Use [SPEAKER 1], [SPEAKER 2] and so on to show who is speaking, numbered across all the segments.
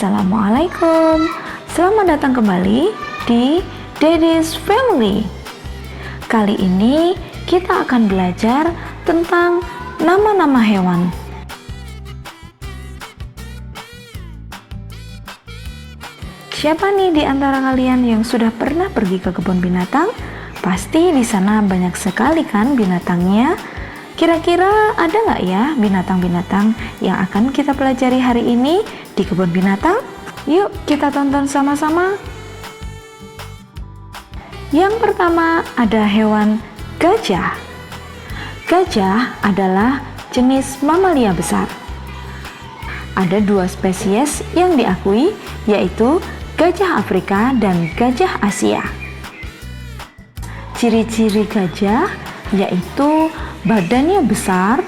[SPEAKER 1] Assalamualaikum. Selamat datang kembali di Daddy's Family. Kali ini kita akan belajar tentang nama-nama hewan. Siapa nih di antara kalian yang sudah pernah pergi ke kebun binatang? Pasti di sana banyak sekali kan binatangnya. Kira-kira ada nggak ya binatang-binatang yang akan kita pelajari hari ini di kebun binatang? Yuk kita tonton sama-sama. Yang pertama ada hewan gajah. Gajah adalah jenis mamalia besar. Ada dua spesies yang diakui, yaitu gajah Afrika dan gajah Asia. Ciri-ciri gajah yaitu badannya besar,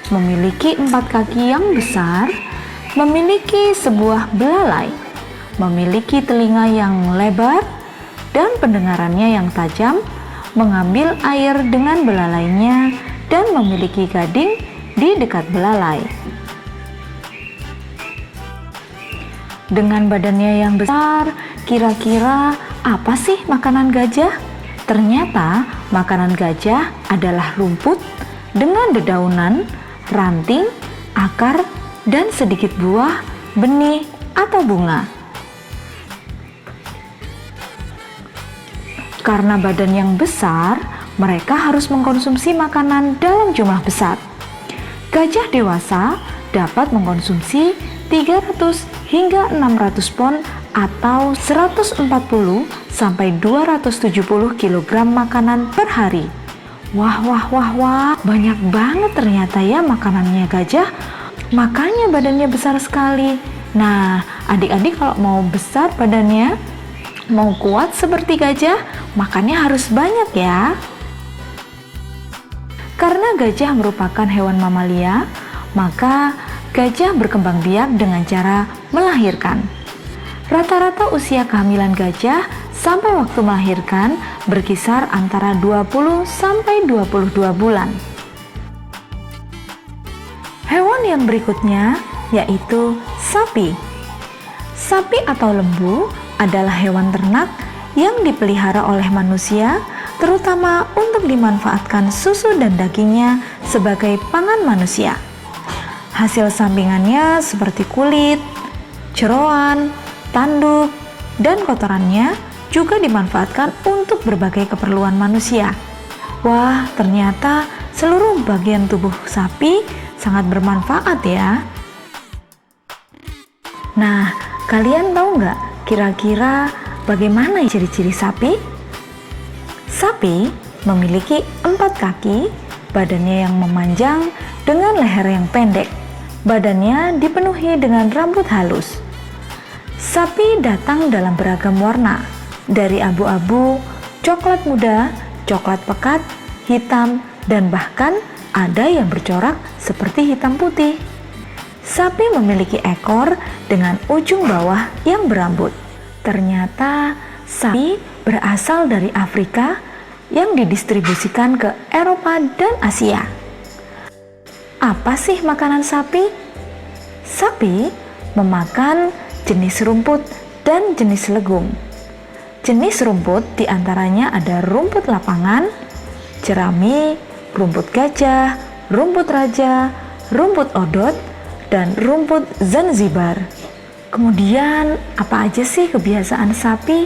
[SPEAKER 1] memiliki 4 kaki yang besar, memiliki sebuah belalai, memiliki telinga yang lebar, dan pendengarannya yang tajam, mengambil air dengan belalainya, dan memiliki gading di dekat belalai. Dengan badannya yang besar, kira-kira apa sih makanan gajah? Ternyata makanan gajah adalah rumput dengan dedaunan, ranting, akar, dan sedikit buah, benih, atau bunga. Karena badan yang besar, mereka harus mengkonsumsi makanan dalam jumlah besar. Gajah dewasa dapat mengkonsumsi 300 hingga 600 pon atau 140 sampai 270 kg makanan per hari. Wah, banyak banget ternyata ya makanannya gajah. Makanya badannya besar sekali. Nah, adik-adik kalau mau besar badannya, mau kuat seperti gajah, makannya harus banyak ya. Karena gajah merupakan hewan mamalia, maka gajah berkembang biak dengan cara melahirkan. Rata-rata usia kehamilan gajah sampai waktu melahirkan berkisar antara 20 sampai 22 bulan. Hewan yang berikutnya yaitu sapi. Sapi atau lembu adalah hewan ternak yang dipelihara oleh manusia, terutama untuk dimanfaatkan susu dan dagingnya sebagai pangan manusia. Hasil sampingannya seperti kulit, jeroan, tanduk, dan kotorannya juga dimanfaatkan untuk berbagai keperluan manusia. Wah, ternyata seluruh bagian tubuh sapi sangat bermanfaat ya. Nah, kalian tahu nggak kira-kira bagaimana ciri-ciri sapi? Sapi memiliki 4 kaki, badannya yang memanjang dengan leher yang pendek. Badannya dipenuhi dengan rambut halus. Sapi datang dalam beragam warna, dari abu-abu, coklat muda, coklat pekat, hitam, dan bahkan ada yang bercorak seperti hitam putih. Sapi memiliki ekor dengan ujung bawah yang berambut. Ternyata sapi berasal dari Afrika yang didistribusikan ke Eropa dan Asia. Apa sih makanan sapi? Sapi memakan jenis rumput dan jenis legum. Jenis rumput diantaranya ada rumput lapangan, jerami, rumput gajah, rumput raja, rumput odot, dan rumput Zanzibar. Kemudian, apa aja sih kebiasaan sapi?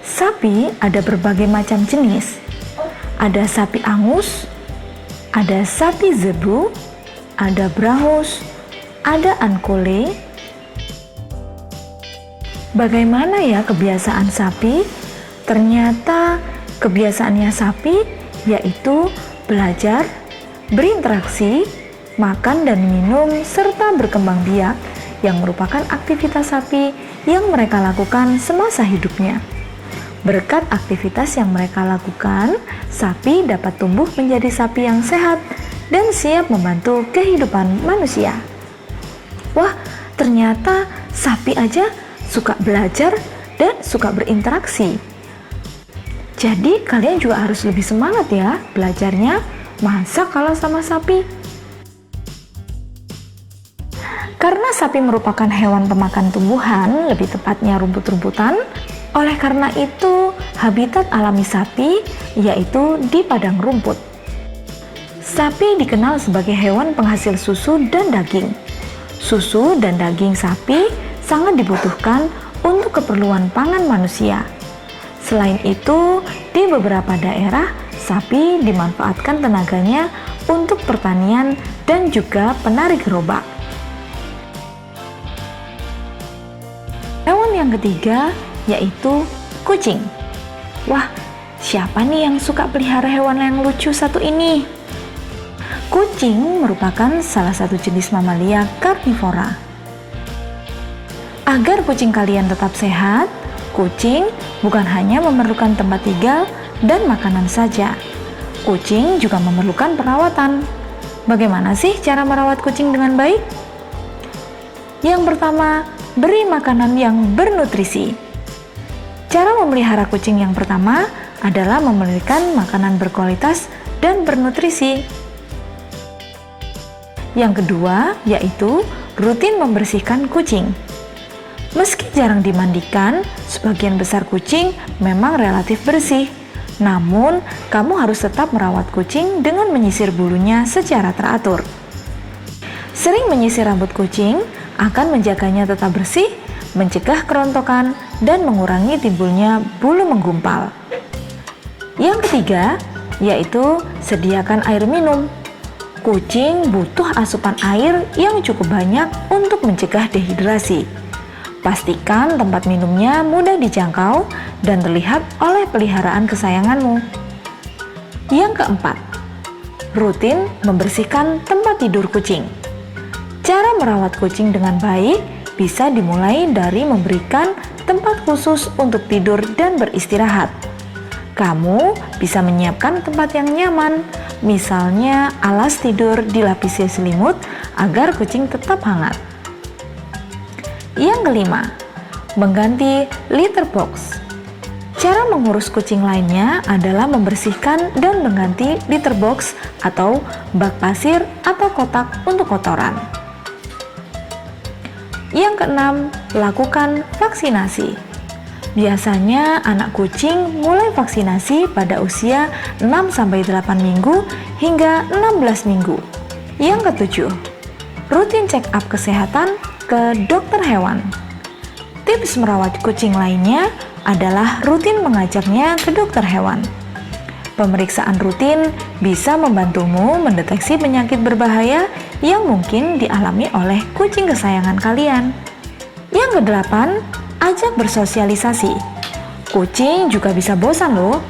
[SPEAKER 1] Sapi ada berbagai macam jenis. Ada sapi angus, ada sapi zebu, ada brangus, ada ankole. Bagaimana ya kebiasaan sapi? Ternyata kebiasaannya sapi yaitu belajar, berinteraksi, makan dan minum, serta berkembang biak yang merupakan aktivitas sapi yang mereka lakukan semasa hidupnya. Berkat aktivitas yang mereka lakukan, sapi dapat tumbuh menjadi sapi yang sehat dan siap membantu kehidupan manusia. Wah, ternyata sapi aja suka belajar dan suka berinteraksi. Jadi kalian juga harus lebih semangat ya belajarnya, masa kalah sama sapi. Karena sapi merupakan hewan pemakan tumbuhan, lebih tepatnya rumput-rumputan, oleh karena itu habitat alami sapi yaitu di padang rumput. Sapi dikenal sebagai hewan penghasil susu dan daging. Susu dan daging sapi sangat dibutuhkan untuk keperluan pangan manusia. Selain itu, di beberapa daerah, sapi dimanfaatkan tenaganya untuk pertanian dan juga penarik gerobak. Hewan yang ketiga yaitu kucing. Wah, siapa nih yang suka pelihara hewan yang lucu satu ini? Kucing merupakan salah satu jenis mamalia karnivora. Agar kucing kalian tetap sehat, kucing bukan hanya memerlukan tempat tinggal dan makanan saja. Kucing juga memerlukan perawatan. Bagaimana sih cara merawat kucing dengan baik? Yang pertama, beri makanan yang bernutrisi. Cara memelihara kucing yang pertama adalah memberikan makanan berkualitas dan bernutrisi. Yang kedua, yaitu rutin membersihkan kucing. Meski jarang dimandikan, sebagian besar kucing memang relatif bersih. Namun, kamu harus tetap merawat kucing dengan menyisir bulunya secara teratur. Sering menyisir rambut kucing akan menjaganya tetap bersih, mencegah kerontokan, dan mengurangi timbulnya bulu menggumpal. Yang ketiga, yaitu sediakan air minum. Kucing butuh asupan air yang cukup banyak untuk mencegah dehidrasi. Pastikan tempat minumnya mudah dijangkau dan terlihat oleh peliharaan kesayanganmu. Yang keempat, rutin membersihkan tempat tidur kucing. Cara merawat kucing dengan baik bisa dimulai dari memberikan tempat khusus untuk tidur dan beristirahat. Kamu bisa menyiapkan tempat yang nyaman, misalnya alas tidur dilapisi selimut agar kucing tetap hangat. Yang kelima, mengganti litter box. Cara mengurus kucing lainnya adalah membersihkan dan mengganti litter box atau bak pasir atau kotak untuk kotoran. Yang keenam, lakukan vaksinasi. Biasanya anak kucing mulai vaksinasi pada usia 6-8 minggu hingga 16 minggu. Yang ketujuh, rutin check up kesehatan ke dokter hewan. Tips merawat kucing lainnya adalah rutin mengajaknya ke dokter hewan. Pemeriksaan rutin bisa membantumu mendeteksi penyakit berbahaya yang mungkin dialami oleh kucing kesayangan kalian. Yang kedelapan, ajak bersosialisasi. Kucing juga bisa bosan loh.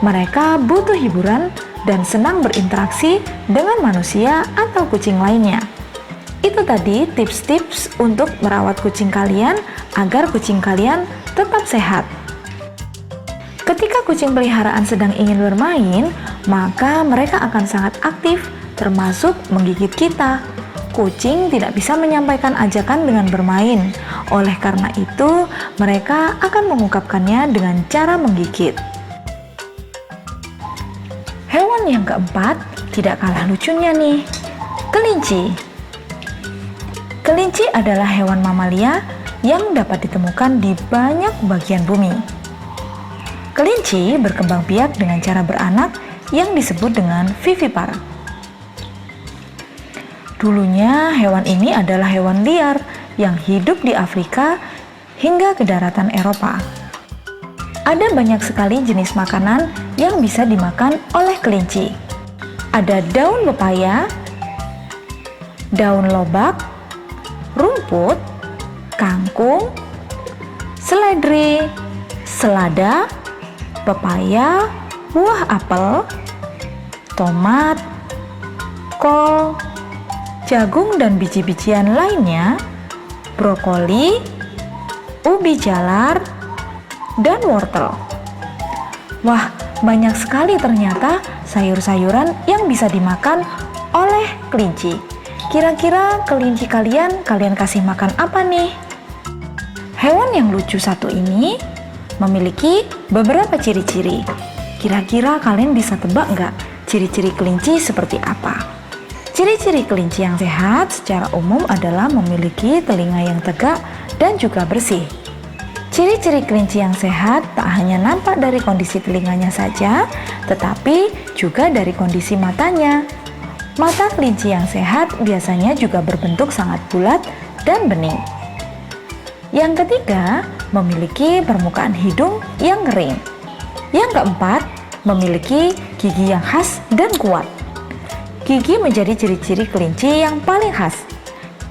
[SPEAKER 1] Mereka butuh hiburan dan senang berinteraksi dengan manusia atau kucing lainnya. Itu tadi tips-tips untuk merawat kucing kalian agar kucing kalian tetap sehat. Ketika kucing peliharaan sedang ingin bermain, maka mereka akan sangat aktif, termasuk menggigit kita. Kucing tidak bisa menyampaikan ajakan dengan bermain. Oleh karena itu, mereka akan mengungkapkannya dengan cara menggigit. Hewan yang keempat tidak kalah lucunya nih, kelinci. Kelinci adalah hewan mamalia yang dapat ditemukan di banyak bagian bumi. Kelinci berkembang biak dengan cara beranak yang disebut dengan vivipar. Dulunya hewan ini adalah hewan liar yang hidup di Afrika hingga ke daratan Eropa. Ada banyak sekali jenis makanan yang bisa dimakan oleh kelinci. Ada daun pepaya, daun lobak, rumput, kangkung, seledri, selada, pepaya, buah apel, tomat, kol, jagung dan biji-bijian lainnya, brokoli, ubi jalar, dan wortel. Wah, banyak sekali ternyata sayur-sayuran yang bisa dimakan oleh kelinci. Kira-kira kelinci kalian kasih makan apa nih? Hewan yang lucu satu ini memiliki beberapa ciri-ciri. Kira-kira kalian bisa tebak nggak ciri-ciri kelinci seperti apa? Ciri-ciri kelinci yang sehat secara umum adalah memiliki telinga yang tegak dan juga bersih. Ciri-ciri kelinci yang sehat tak hanya nampak dari kondisi telinganya saja, tetapi juga dari kondisi matanya. Mata kelinci yang sehat biasanya juga berbentuk sangat bulat dan bening. Yang ketiga, memiliki permukaan hidung yang kering. Yang keempat, memiliki gigi yang khas dan kuat. Gigi menjadi ciri-ciri kelinci yang paling khas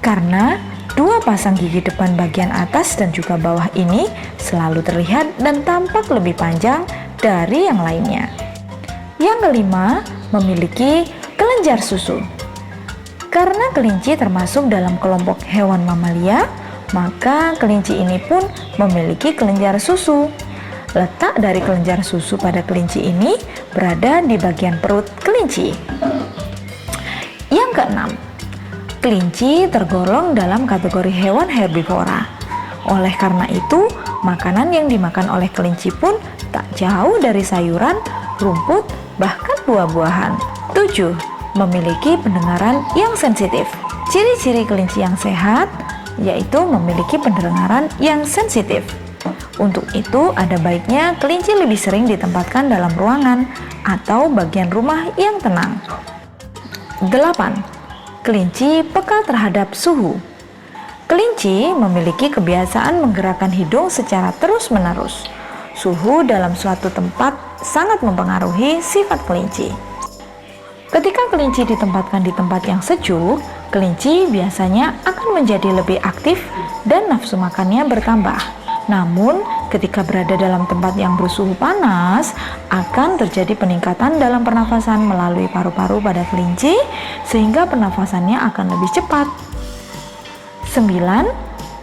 [SPEAKER 1] karena dua pasang gigi depan bagian atas dan juga bawah ini selalu terlihat dan tampak lebih panjang dari yang lainnya. Yang kelima, memiliki kelenjar susu. Karena kelinci termasuk dalam kelompok hewan mamalia, maka kelinci ini pun memiliki kelenjar susu. Letak dari kelenjar susu pada kelinci ini berada di bagian perut kelinci. Yang keenam, kelinci tergolong dalam kategori hewan herbivora. Oleh karena itu, makanan yang dimakan oleh kelinci pun tak jauh dari sayuran, rumput, bahkan buah-buahan. 7. Memiliki pendengaran yang sensitif. Ciri-ciri kelinci yang sehat yaitu memiliki pendengaran yang sensitif. Untuk itu, ada baiknya kelinci lebih sering ditempatkan dalam ruangan atau bagian rumah yang tenang. 8. Kelinci peka terhadap suhu. Kelinci memiliki kebiasaan menggerakkan hidung secara terus-menerus. Suhu dalam suatu tempat sangat mempengaruhi sifat kelinci. Ketika kelinci ditempatkan di tempat yang sejuk, kelinci biasanya akan menjadi lebih aktif dan nafsu makannya bertambah. Namun, ketika berada dalam tempat yang bersuhu panas, akan terjadi peningkatan dalam pernafasan melalui paru-paru pada kelinci, sehingga pernafasannya akan lebih cepat. 9.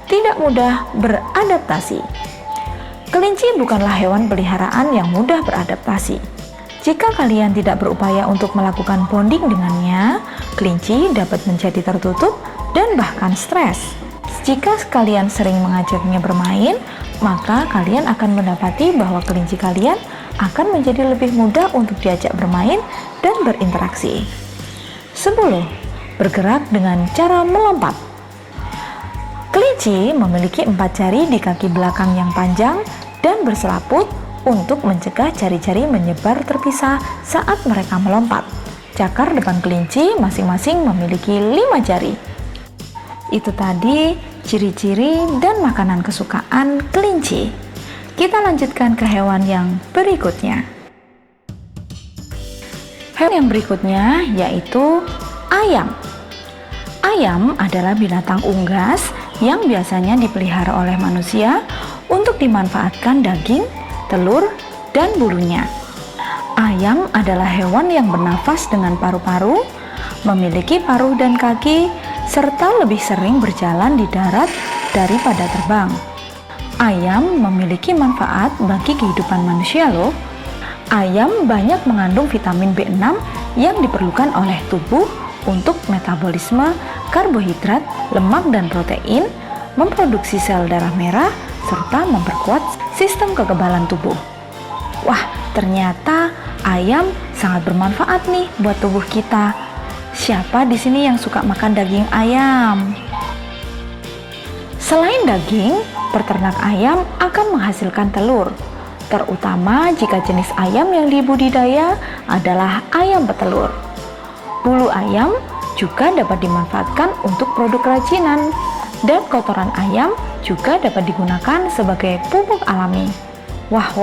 [SPEAKER 1] Tidak mudah beradaptasi. Kelinci bukanlah hewan peliharaan yang mudah beradaptasi. Jika kalian tidak berupaya untuk melakukan bonding dengannya, kelinci dapat menjadi tertutup dan bahkan stres. Jika kalian sering mengajaknya bermain, maka kalian akan mendapati bahwa kelinci kalian akan menjadi lebih mudah untuk diajak bermain dan berinteraksi. 10. Bergerak dengan cara melompat. Kelinci memiliki 4 jari di kaki belakang yang panjang dan berselaput untuk mencegah jari-jari menyebar terpisah saat mereka melompat. Cakar depan kelinci masing-masing memiliki 5 jari. Itu tadi ciri-ciri dan makanan kesukaan kelinci. Kita lanjutkan ke hewan yang berikutnya. Hewan yang berikutnya yaitu ayam. Ayam adalah binatang unggas yang biasanya dipelihara oleh manusia untuk dimanfaatkan daging, telur, dan bulunya. Ayam adalah hewan yang bernafas dengan paru-paru, memiliki paruh dan kaki, serta lebih sering berjalan di darat daripada terbang. Ayam memiliki manfaat bagi kehidupan manusia loh. Ayam banyak mengandung vitamin B6 yang diperlukan oleh tubuh untuk metabolisme karbohidrat, lemak, dan protein, memproduksi sel darah merah, serta memperkuat sistem kekebalan tubuh. Wah, ternyata ayam sangat bermanfaat nih buat tubuh kita. Siapa di sini yang suka makan daging ayam? Selain daging, peternak ayam akan menghasilkan telur, terutama jika jenis ayam yang dibudidaya adalah ayam petelur. Bulu ayam juga dapat dimanfaatkan untuk produk kerajinan, dan kotoran ayam juga dapat digunakan sebagai pupuk alami. Wah,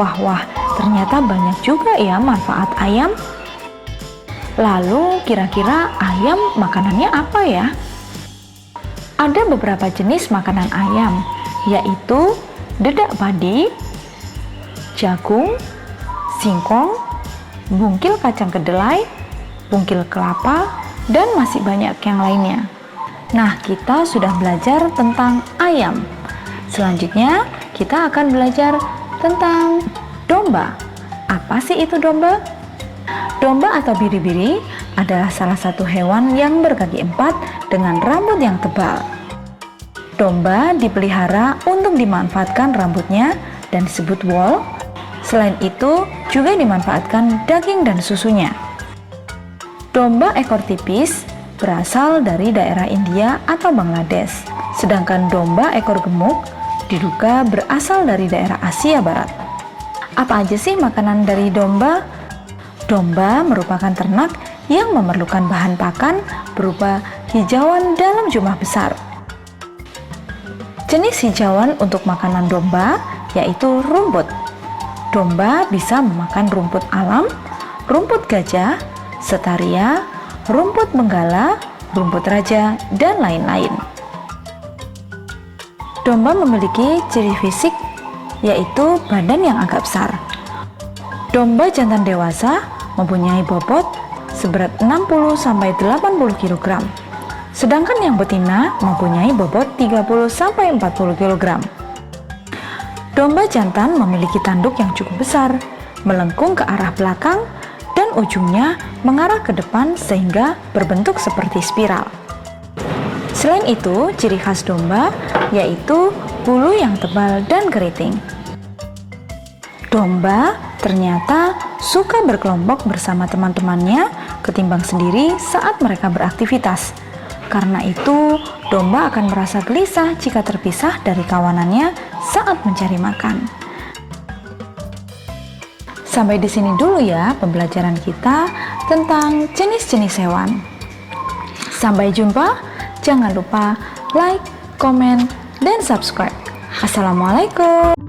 [SPEAKER 1] ternyata banyak juga ya manfaat ayam. Lalu kira-kira ayam makanannya apa ya? Ada beberapa jenis makanan ayam, yaitu dedak padi, jagung, singkong, bungkil kacang kedelai, bungkil kelapa, dan masih banyak yang lainnya. Nah, kita sudah belajar tentang ayam. Selanjutnya, kita akan belajar tentang domba. Apa sih itu domba? Domba atau biri-biri adalah salah satu hewan yang berkaki 4 dengan rambut yang tebal. Domba dipelihara untuk dimanfaatkan rambutnya dan disebut wool. Selain itu, juga dimanfaatkan daging dan susunya. Domba ekor tipis berasal dari daerah India atau Bangladesh, sedangkan domba ekor gemuk diduga berasal dari daerah Asia Barat. Apa aja sih makanan dari domba? Domba merupakan ternak yang memerlukan bahan pakan berupa hijauan dalam jumlah besar. Jenis hijauan untuk makanan domba yaitu rumput. Domba bisa memakan rumput alam, rumput gajah, setaria, rumput benggala, rumput raja, dan lain-lain. Domba memiliki ciri fisik yaitu badan yang agak besar. Domba jantan dewasa mempunyai bobot seberat 60-80 kg. Sedangkan yang betina mempunyai bobot 30-40 kg. Domba jantan memiliki tanduk yang cukup besar, melengkung ke arah belakang, dan ujungnya mengarah ke depan sehingga berbentuk seperti spiral. Selain itu, ciri khas domba yaitu bulu yang tebal dan keriting. Domba ternyata suka berkelompok bersama teman-temannya ketimbang sendiri saat mereka beraktivitas. Karena itu, domba akan merasa gelisah jika terpisah dari kawanannya saat mencari makan. Sampai di sini dulu ya pembelajaran kita tentang jenis-jenis hewan. Sampai jumpa, jangan lupa like, komen, dan subscribe. Assalamualaikum.